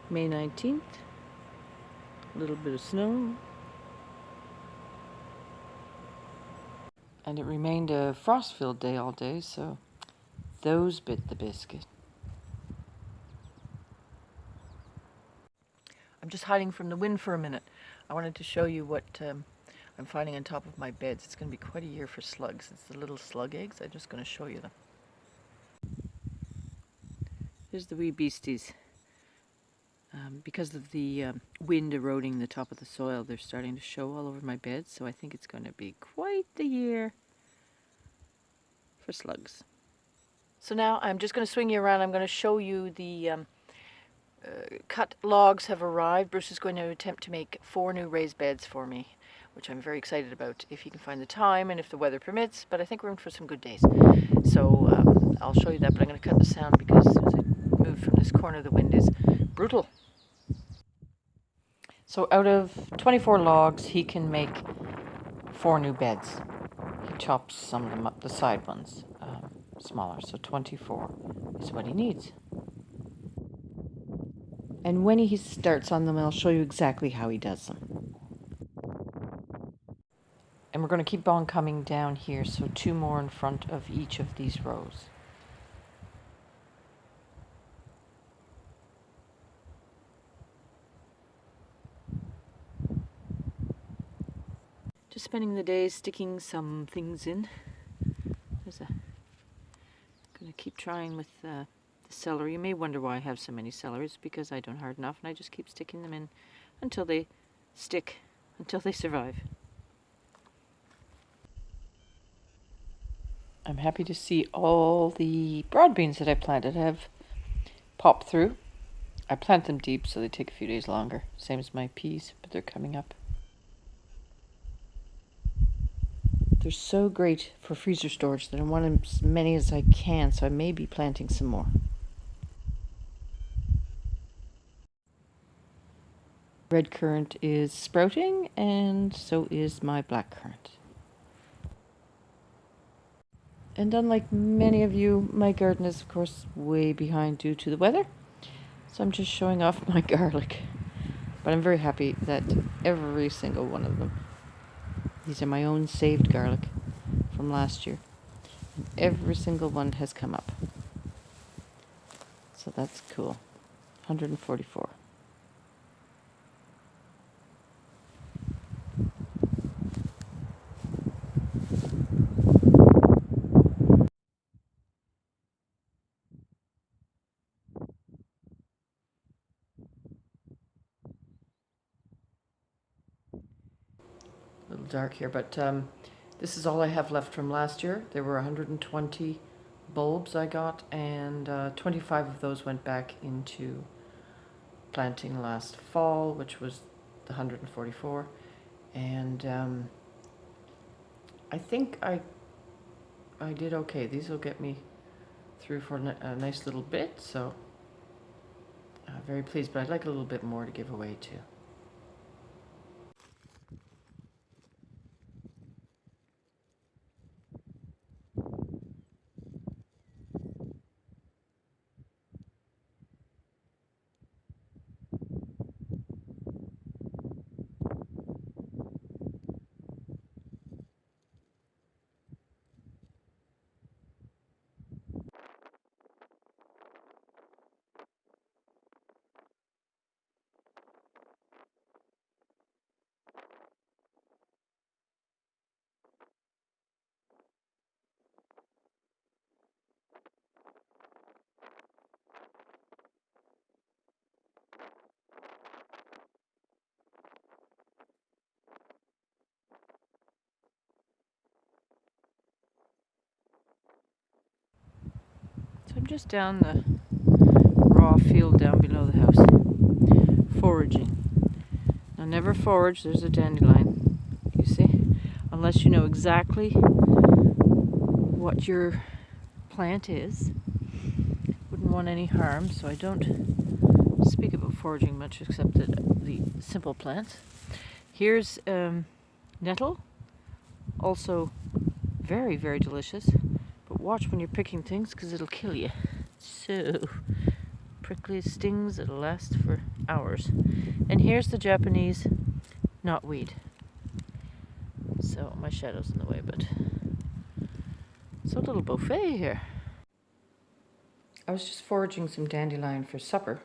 May 19th. A little bit of snow. And it remained a frost-filled day all day, so those bit the biscuit. I'm just hiding from the wind for a minute. I wanted to show you what I'm finding on top of my beds. It's going to be quite a year for slugs. It's the little slug eggs. I'm just going to show you them. Here's the wee beasties. Because of the wind eroding the top of the soil, they're starting to show all over my bed, so I think it's going to be quite the year for slugs. So now I'm just going to swing you around. I'm going to show you the cut logs have arrived. Bruce is going to attempt to make 4 new raised beds for me, which I'm very excited about if he can find the time and if the weather permits, but I think we're in for some good days. So I'll show you that, but I'm going to cut the sound because as I move from this corner, the wind is brutal. So out of 24 logs, he can make 4 new beds. He chops some of them up, the side ones, smaller, so 24 is what he needs. And when he starts on them, I'll show you exactly how he does them. And we're going to keep on coming down here, so 2 more in front of each of these rows. Just spending the day sticking some things in. Going to keep trying with the celery. You may wonder why I have so many celeries, because I don't harden enough and I just keep sticking them in until they stick, until they survive. I'm happy to see all the broad beans that I planted have popped through. I plant them deep so they take a few days longer, same as my peas, but they're coming up. They're so great for freezer storage that I want as many as I can, so I may be planting some more. Red currant is sprouting, and so is my black currant. And unlike many of you, my garden is of course way behind due to the weather, so I'm just showing off my garlic. But I'm very happy that every single one of them, these are my own saved garlic from last year, and every single one has come up. So that's cool. 144. A little dark here, but this is all I have left from last year. There were 120 bulbs I got, and 25 of those went back into planting last fall, which was the 144. And I think I did okay. These will get me through for a nice little bit, so very pleased, but I'd like a little bit more to give away too. So I'm just down the raw field down below the house, foraging. Now never forage, there's a dandelion, you see, unless you know exactly what your plant is. Wouldn't want any harm, so I don't speak about foraging much except the simple plants. Here's nettle, also very, very delicious. But watch when you're picking things because it'll kill you. So, prickly stings that'll last for hours. And here's the Japanese knotweed. So my shadow's in the way, but it's a little buffet here. I was just foraging some dandelion for supper,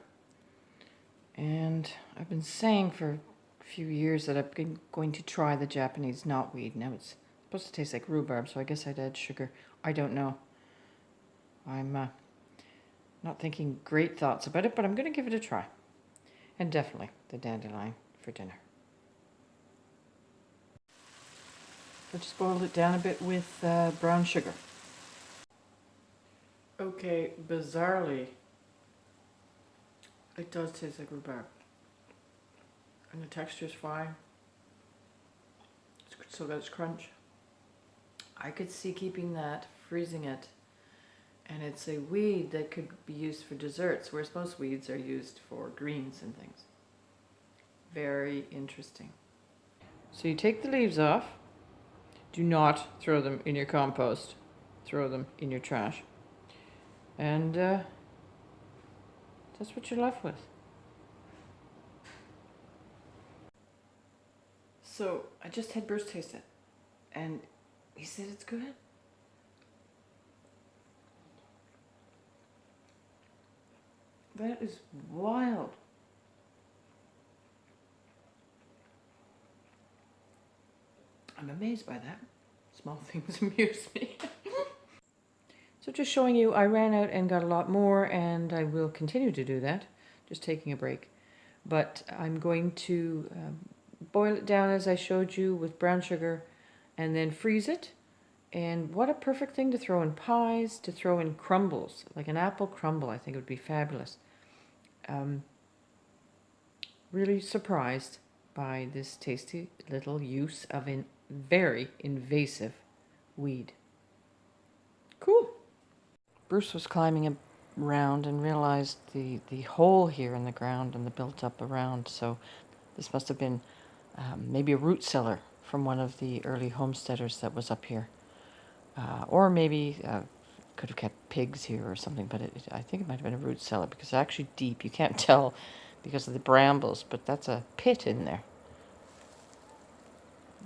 and I've been saying for a few years that I've been going to try the Japanese knotweed. Now it's supposed to taste like rhubarb, so I guess I'd add sugar. I don't know. I'm not thinking great thoughts about it, but I'm going to give it a try. And definitely the dandelion for dinner. I just boiled it down a bit with brown sugar. Okay, bizarrely, it does taste like rhubarb. And the texture is fine. It's still got its crunch. I could see keeping that, freezing it, and it's a weed that could be used for desserts, whereas most weeds are used for greens and things. Very interesting. So you take the leaves off. Do not throw them in your compost. Throw them in your trash. And that's what you're left with. So I just had Bruce taste it, and he said it's good. That is wild. I'm amazed by that. Small things amuse me. So just showing you, I ran out and got a lot more, and I will continue to do that, just taking a break. But I'm going to boil it down as I showed you with brown sugar and then freeze it. And what a perfect thing to throw in pies, to throw in crumbles, like an apple crumble. I think it would be fabulous. Really surprised by this tasty little use of a very invasive weed. Cool. Bruce was climbing around and realized the hole here in the ground and the built up around. So this must have been maybe a root cellar from one of the early homesteaders that was up here. Or maybe could have kept pigs here or something, but I think it might have been a root cellar because it's actually deep. You can't tell because of the brambles, but that's a pit in there.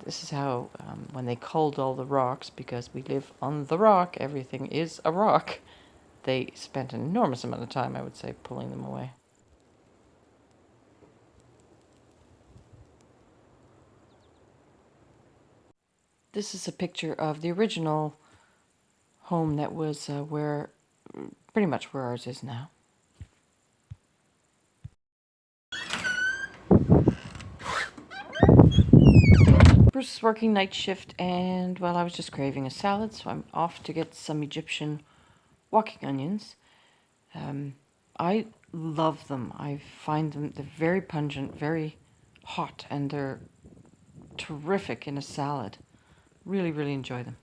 This is how, when they culled all the rocks, because we live on the rock, everything is a rock, they spent an enormous amount of time, I would say, pulling them away. This is a picture of the original home that was pretty much where ours is now. Bruce is working night shift, and well, I was just craving a salad, so I'm off to get some Egyptian walking onions. I love them. I find them, they're very pungent, very hot, and they're terrific in a salad. Really, really enjoy them.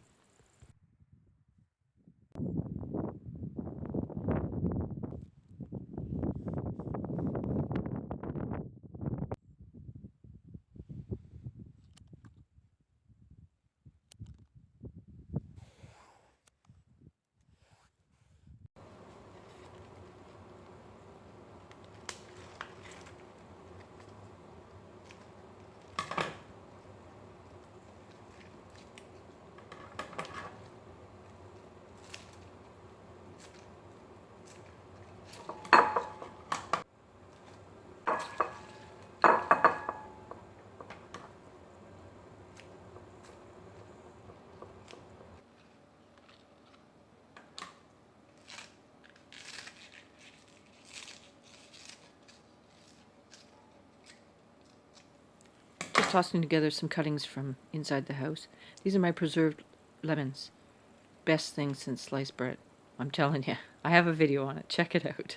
Just tossing together some cuttings from inside the house. These are my preserved lemons. Best thing since sliced bread. I'm telling you. I have a video on it. Check it out.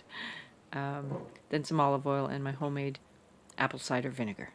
Then some olive oil and my homemade apple cider vinegar.